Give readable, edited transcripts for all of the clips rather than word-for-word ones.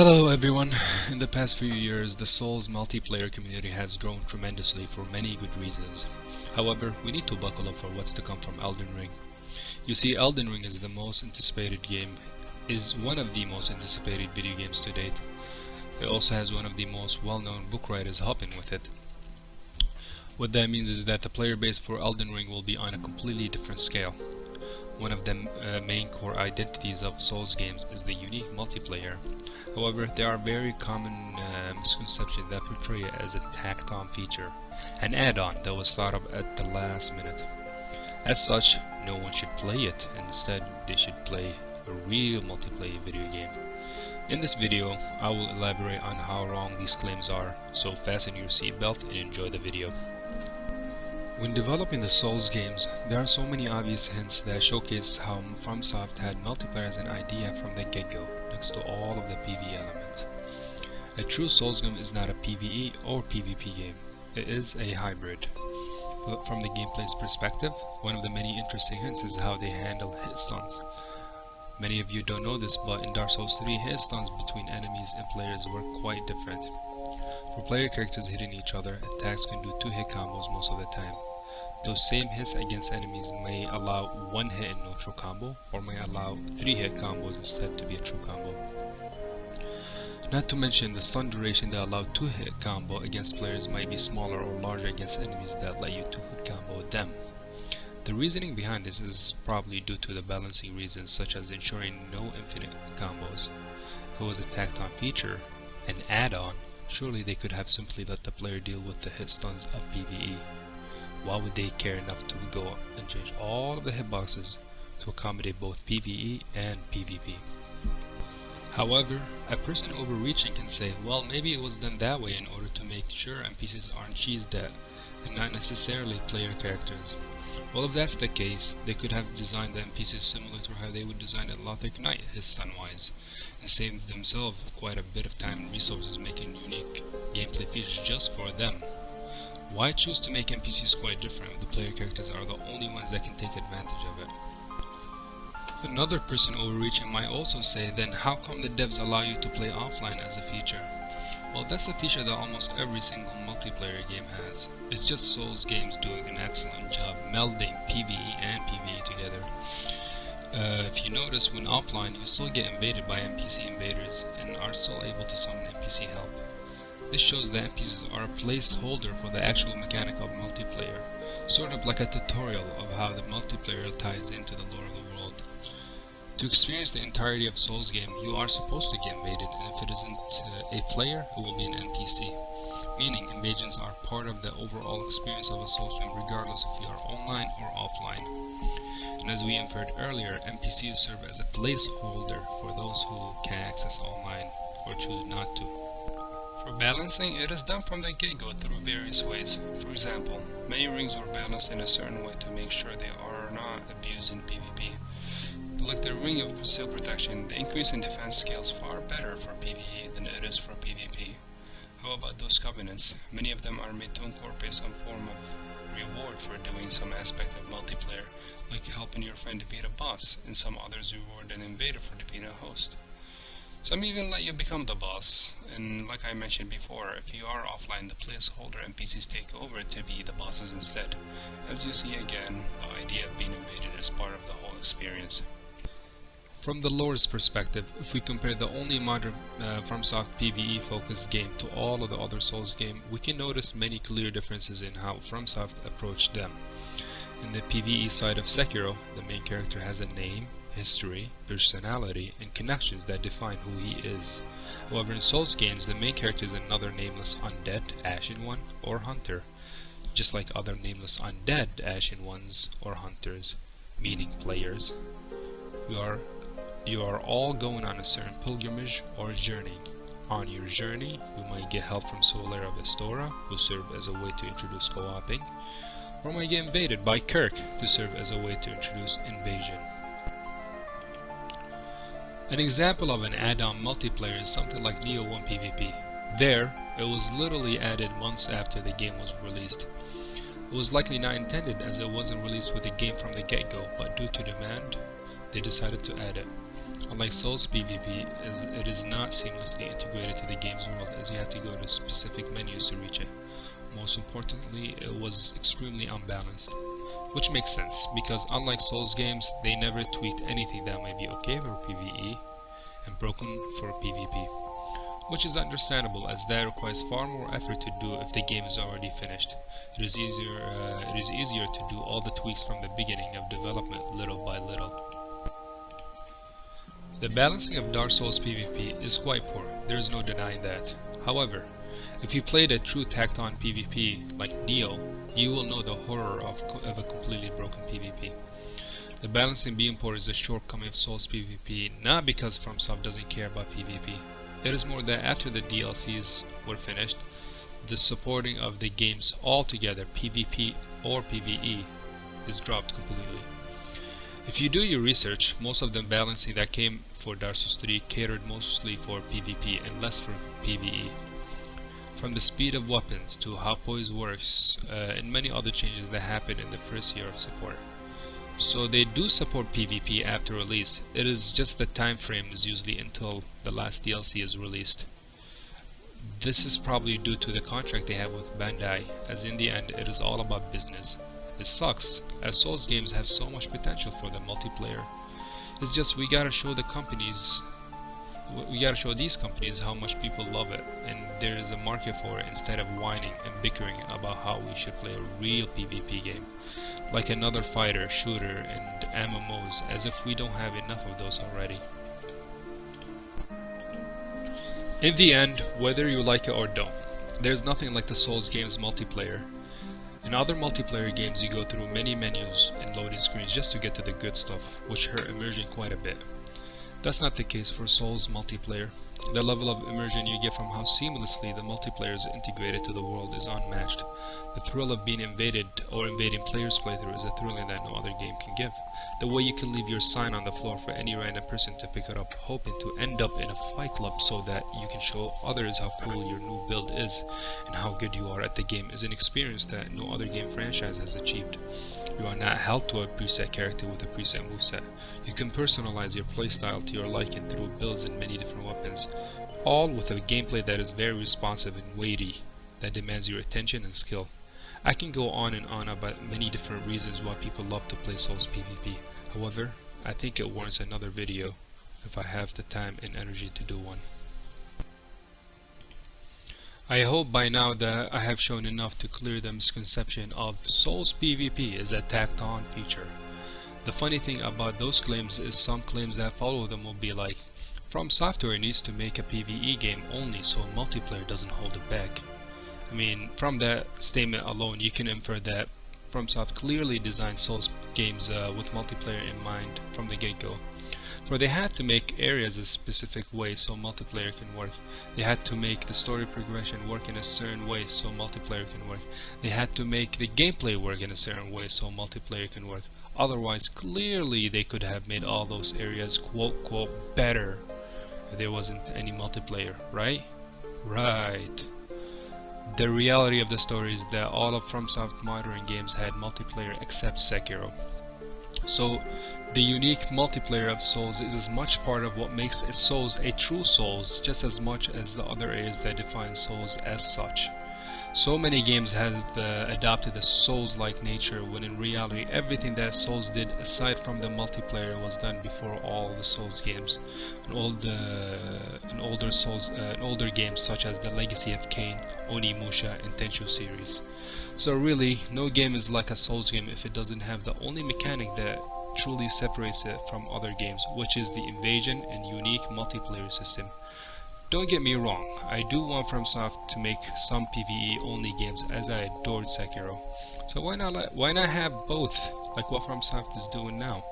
Hello everyone. In the past few years, the Souls multiplayer community has grown tremendously for many good reasons. However, we need to buckle up for what's to come from Elden Ring. You see, Elden Ring is one of the most anticipated video games to date. It also has one of the most well-known book writers helping with it. What that means is that the player base for Elden Ring will be on a completely different scale. One of the main core identities of Souls games is the unique multiplayer. However, there are very common misconceptions that portray it as a tacked-on feature, an add-on that was thought of at the last minute. As such, no one should play it. Instead, they should play a real multiplayer video game. In this video, I will elaborate on how wrong these claims are, so fasten your seatbelt and enjoy the video. When developing the Souls games, there are so many obvious hints that showcase how FromSoft had multiplayer as an idea from the get-go, next to all of the PvE elements. A true Souls game is not a PvE or PvP game. It is a hybrid. From the gameplay's perspective, one of the many interesting hints is how they handle hit stuns. Many of you don't know this, but in Dark Souls 3, hit stuns between enemies and players work quite different. For player characters hitting each other, attacks can do 2-hit combos most of the time. Those same hits against enemies may allow 1 hit and neutral combo, or may allow 3-hit combos instead to be a true combo. Not to mention the stun duration that allow 2-hit combo against players might be smaller or larger against enemies that let you 2-hit combo with them. The reasoning behind this is probably due to the balancing reasons, such as ensuring no infinite combos. If it was a tacked-on feature, an add-on, surely they could have simply let the player deal with the hit stuns of PvE. Why would they care enough to go and change all of the hitboxes to accommodate both PvE and PvP? However, a person overreaching can say, well, maybe it was done that way in order to make sure NPCs aren't cheesed at, and not necessarily player characters. Well, if that's the case, they could have designed the NPCs similar to how they would design a Lothric Knight hit stun-wise, and save themselves quite a bit of time and resources making unique gameplay features just for them. Why choose to make NPCs quite different if the player characters are the only ones that can take advantage of it? Another person overreaching might also say, then how come the devs allow you to play offline as a feature? Well, that's a feature that almost every single multiplayer game has. It's just Souls games doing an excellent job melding PvE and PvE together. If you notice, when offline, you still get invaded by NPC invaders and are still able to summon NPC help. This shows that NPCs are a placeholder for the actual mechanic of multiplayer, sort of like a tutorial of how the multiplayer ties into the lore of the world. To experience the entirety of Souls game, you are supposed to get invaded, and if it isn't a player, it will be an NPC. Meaning, invasions are part of the overall experience of a Souls game regardless if you are online or offline. And as we inferred earlier, NPCs serve as a placeholder for those who can access online or choose not to. For balancing, it is done from the get-go through various ways. For example, many rings were balanced in a certain way to make sure they are not abused in PvP. Like the ring of seal protection, the increase in defense scales far better for PvE than it is for PvP. How about those covenants? Many of them are made to incorporate some form of reward for doing some aspect of multiplayer, like helping your friend defeat a boss, and some others reward an invader for defeating a host. Some even let you become the boss, and like I mentioned before, if you are offline, the placeholder NPCs take over to be the bosses instead. As you see again, the idea of being invaded is part of the whole experience. From the lore's perspective, if we compare the only modern FromSoft PvE focused game to all of the other Souls games, we can notice many clear differences in how FromSoft approached them. In the PvE side of Sekiro, the main character has a name, history, personality, and connections that define who he is. However, in Souls games, the main character is another nameless undead, Ashen One, or Hunter, just like other nameless undead, Ashen Ones, or Hunters, meaning players. You are all going on a certain pilgrimage or journey. On your journey, you might get help from Solera of Astora, who serve as a way to introduce co-oping, or might get invaded by Kirk to serve as a way to introduce invasion. An example of an add-on multiplayer is something like Neo 1 PvP. There, it was literally added months after the game was released. It was likely not intended as it wasn't released with the game from the get-go, but due to demand, they decided to add it. Unlike Souls PvP, it is not seamlessly integrated to the game's world, as you have to go to specific menus to reach it. Most importantly, it was extremely unbalanced, which makes sense, because unlike Souls games, they never tweaked anything that might be okay for PvE and broken for PvP, which is understandable, as that requires far more effort to do if the game is already finished. It is easier to do all the tweaks from the beginning of development, little by little. The balancing of Dark Souls PvP is quite poor, there is no denying that. However, if you played a true tacked-on PvP like Neo, you will know the horror of a completely broken PvP. The balancing being poor is a shortcoming of Souls PvP, not because FromSoft doesn't care about PvP. It is more that after the DLCs were finished, the supporting of the games altogether, PvP or PvE, is dropped completely. If you do your research, most of the balancing that came for Dark Souls 3 catered mostly for PvP and less for PvE. From the speed of weapons to how poise works, and many other changes that happened in the first year of support. So they do support PvP after release, it is just the time frame is usually until the last DLC is released. This is probably due to the contract they have with Bandai, as in the end it is all about business. It sucks, as Souls games have so much potential for the multiplayer. It's just we gotta show these companies how much people love it, and there is a market for it, instead of whining and bickering about how we should play a real PvP game, like another fighter, shooter, and MMOs, as if we don't have enough of those already. In the end, whether you like it or don't, there's nothing like the Souls games multiplayer. In other multiplayer games you go through many menus and loading screens just to get to the good stuff, which hurt immersion quite a bit. That's not the case for Souls multiplayer. The level of immersion you get from how seamlessly the multiplayer is integrated to the world is unmatched. The thrill of being invaded or invading players' playthrough is a thrilling that no other game can give. The way you can leave your sign on the floor for any random person to pick it up, hoping to end up in a fight club so that you can show others how cool your new build is and how good you are at the game, is an experience that no other game franchise has achieved. You are not held to a preset character with a preset moveset. You can personalize your playstyle to your liking through builds and many different weapons, all with a gameplay that is very responsive and weighty, that demands your attention and skill. I can go on and on about many different reasons why people love to play Souls PvP. However, I think it warrants another video if I have the time and energy to do one. I hope by now that I have shown enough to clear the misconception of Souls PvP is a tacked-on feature. The funny thing about those claims is some claims that follow them will be like, From Software needs to make a PvE game only so multiplayer doesn't hold it back. I mean, from that statement alone you can infer that FromSoft clearly designed Souls games with multiplayer in mind from the get-go. For they had to make areas a specific way so multiplayer can work. They had to make the story progression work in a certain way so multiplayer can work. They had to make the gameplay work in a certain way so multiplayer can work. Otherwise, clearly they could have made all those areas quote better if there wasn't any multiplayer, right? Right. The reality of the story is that all of FromSoft modern games had multiplayer except Sekiro. So the unique multiplayer of Souls is as much part of what makes a Souls a true Souls, just as much as the other areas that define Souls as such. So many games have adopted the Souls-like nature, when in reality everything that Souls did aside from the multiplayer was done before all the Souls games. Older games such as the Legacy of Kain, Onimusha, and Tenchu series. So really, no game is like a Souls game if it doesn't have the only mechanic that truly separates it from other games, which is the invasion and unique multiplayer system. Don't get me wrong, I do want FromSoft to make some PvE only games, as I adored Sekiro. So why not have both, like what FromSoft is doing now?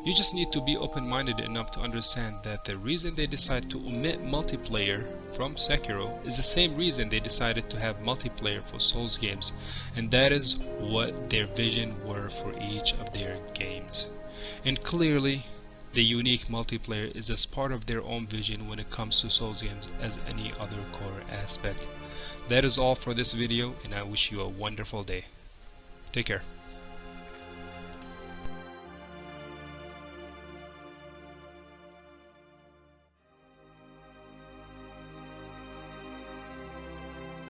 You just need to be open-minded enough to understand that the reason they decided to omit multiplayer from Sekiro is the same reason they decided to have multiplayer for Souls games, and that is what their vision were for each of their games. And clearly, the unique multiplayer is as part of their own vision when it comes to Souls games as any other core aspect. That is all for this video, and I wish you a wonderful day. Take care.